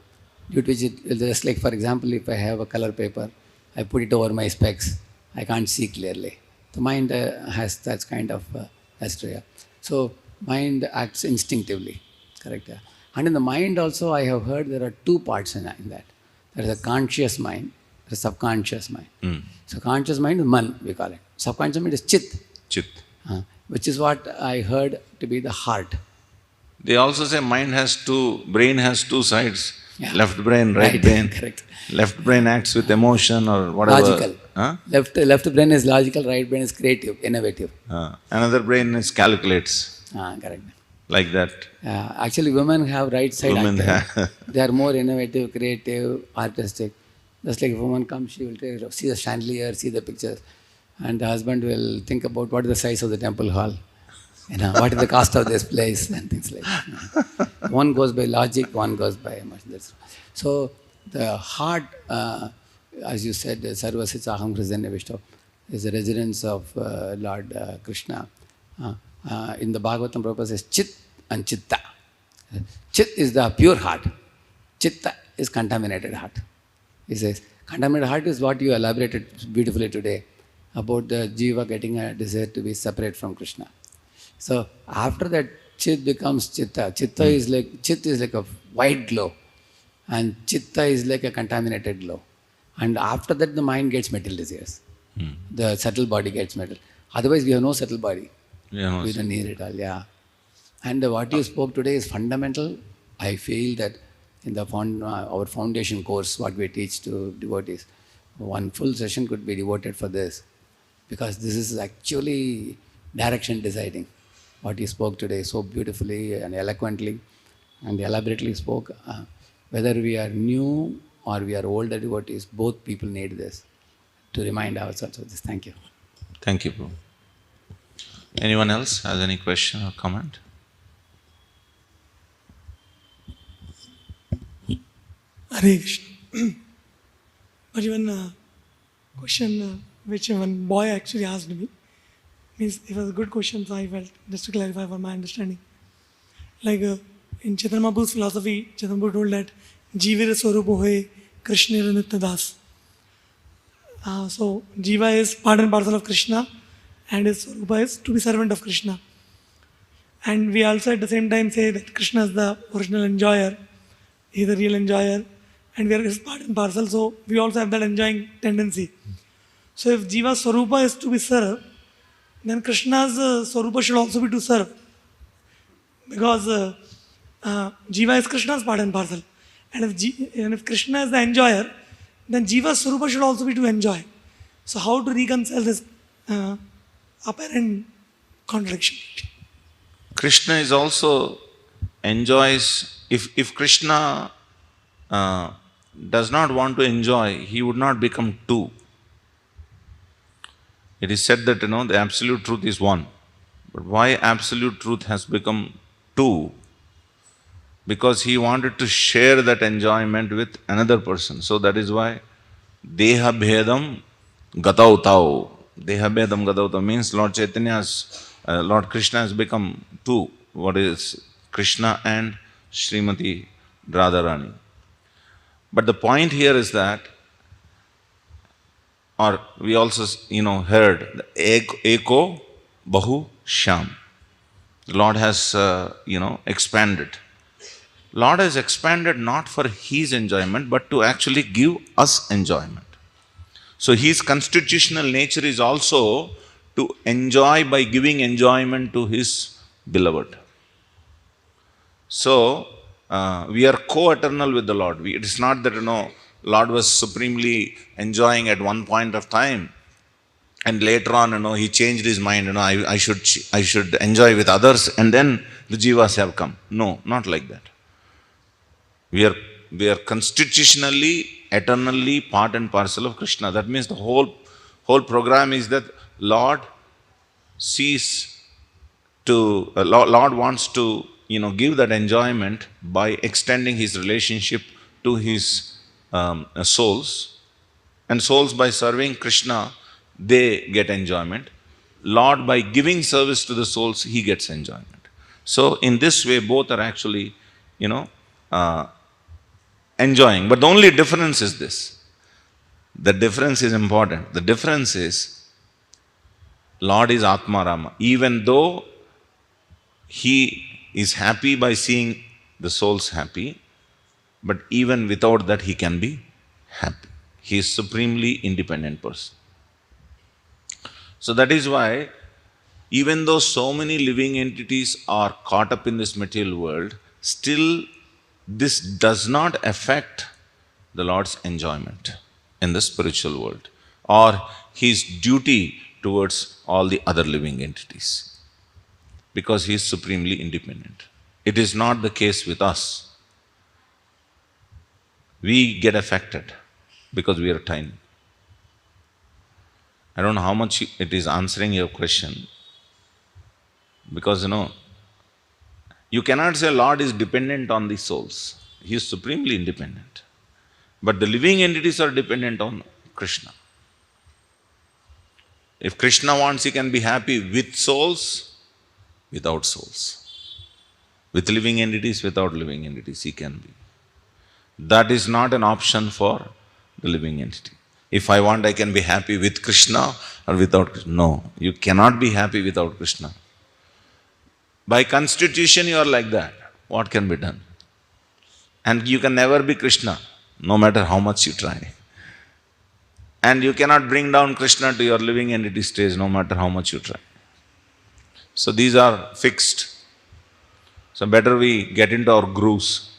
due to which it just like, for example, if I have a color paper, I put it over my specs, I can't see clearly. The mind has that kind of history. So mind acts instinctively, correct? And in the mind also, I have heard there are 2 parts in that. There is a conscious mind, there is a subconscious mind. So conscious mind is man, we call it. Subconscious mind is chit. Chit. Which is what I heard to be the heart. They also say brain has 2 sides. Yeah. Left brain, right brain. Correct. Left brain acts with emotion or whatever. Logical. Left brain is logical, right brain is creative, innovative. Another brain is calculates. Correct. Like that. Actually, women have right side Women active. They are more innovative, creative, artistic. Just like if a woman comes, she will see the chandelier, see the pictures, and the husband will think about what is the size of the temple hall, you know, what is the cost of this place, and things like that. One goes by logic, one goes by emotion. So the heart, as you said, Sarvasya Aham Hridaya Vishto, is the residence of Lord Krishna. In the Bhagavatam, Prabhupada says Chit and Chitta. Chit is the pure heart. Chitta is contaminated heart. He says, contaminated heart is what you elaborated beautifully today about the jiva getting a desire to be separate from Krishna. So after that, Chit becomes Chitta. Chitta is like, Chit is like a white glow, and Chitta is like a contaminated glow. And after that, the mind gets material desires. The subtle body gets material. Otherwise, we have no subtle body. Yeah, We don't need it all, yeah. And what you spoke today is fundamental. I feel that in the our foundation course, what we teach to devotees, one full session could be devoted for this, because this is actually direction deciding. What you spoke today so beautifully and eloquently and elaborately spoke. Whether we are new or we are older devotees, both people need this to remind ourselves of this. Thank you. Thank you, Prabhu. Anyone else has any question or comment? Hare Krishna. But even question which one boy actually asked me, means it was a good question, so I felt just to clarify for my understanding. Like in Chaitanya Mahaprabhu's philosophy, Chaitanya Mahaprabhu told that Jivir Swarupo Hoye Krishna Nitya Das. So Jiva is part and parcel of Krishna, and his Swarupa is to be servant of Krishna. And we also at the same time say that Krishna is the original enjoyer, he is the real enjoyer, and we are his part and parcel, so we also have that enjoying tendency. So if Jiva Swarupa is to be served, then Krishna's Swarupa should also be to serve. Because Jiva is Krishna's part and parcel. And if Krishna is the enjoyer, then Jiva's Swarupa should also be to enjoy. So how to reconcile this apparent contradiction? Krishna is also enjoys, if Krishna does not want to enjoy, he would not become two. It is said that, the absolute truth is one. But why absolute truth has become two? Because he wanted to share that enjoyment with another person. So that is why Deha Bhedam Gatautau. Deha Bhedam Gatautau means Lord Lord Krishna has become two. What is Krishna and Srimati Radharani. But the point here is that, or we also heard Eko Bahu Shyam. The Lord has expanded. Lord has expanded not for his enjoyment, but to actually give us enjoyment. So his constitutional nature is also to enjoy by giving enjoyment to his beloved. So we are co-eternal with the Lord. It is not that Lord was supremely enjoying at one point of time, and later on he changed his mind. I should enjoy with others, and then the jivas have come. No, not like that. We are constitutionally, eternally part and parcel of Krishna. That means the whole program is that Lord Lord wants to give that enjoyment by extending his relationship to his souls, and souls by serving Krishna, they get enjoyment. Lord, by giving service to the souls, he gets enjoyment. So in this way, both are actually enjoying. But the only difference is this. The difference is important. The difference is Lord is Atma Rama. Even though he is happy by seeing the souls happy, but even without that he can be happy. He is supremely independent person. So that is why, even though so many living entities are caught up in this material world, still this does not affect the Lord's enjoyment in the spiritual world or his duty towards all the other living entities, because he is supremely independent. It is not the case with us. We get affected because we are tiny. I don't know how much it is answering your question, because you cannot say Lord is dependent on the souls. He is supremely independent. But the living entities are dependent on Krishna. If Krishna wants, he can be happy with souls, without souls. With living entities, without living entities, he can be. That is not an option for the living entity. If I want, I can be happy with Krishna or without Krishna. No, you cannot be happy without Krishna. By constitution, you are like that. What can be done? And you can never be Krishna, no matter how much you try. And you cannot bring down Krishna to your living entity stage, no matter how much you try. So these are fixed. So better we get into our grooves.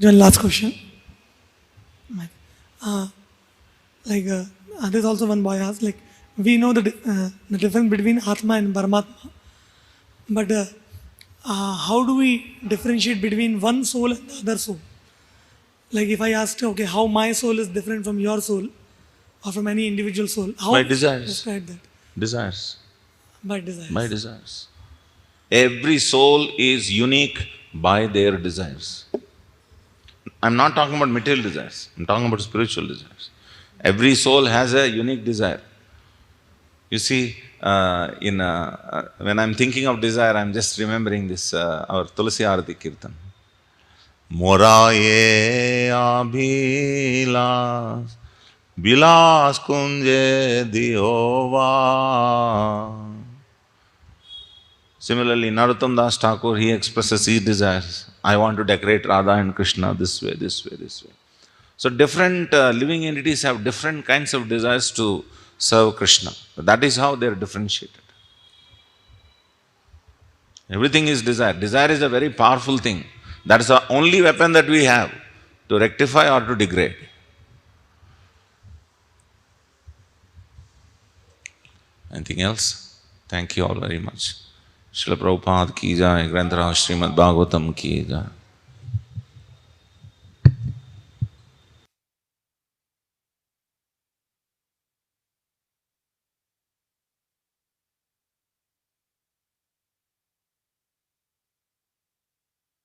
One last question. There's also one boy asked, we know the difference between Atma and Paramatma, but how do we differentiate between one soul and the other soul? If I asked, okay, how my soul is different from your soul or from any individual soul, how by desires. Describe that? Desires. By desires. By desires. Every soul is unique by their desires. I'm not talking about material desires. I'm talking about spiritual desires. Every soul has a unique desire. You see, when I'm thinking of desire, I'm just remembering this, our Tulasi Arati Kirtan. Moraye abhilas Bilas kunje diova. Similarly, Narottam Das Thakur, he expresses his desires. I want to decorate Radha and Krishna this way, this way, this way. So different living entities have different kinds of desires to serve Krishna. That is how they are differentiated. Everything is desire. Desire is a very powerful thing. That is the only weapon that we have to rectify or to degrade. Anything else? Thank you all very much. Srila Prabhupada ki jai, Granthara Srimad Bhagavatam ki jai.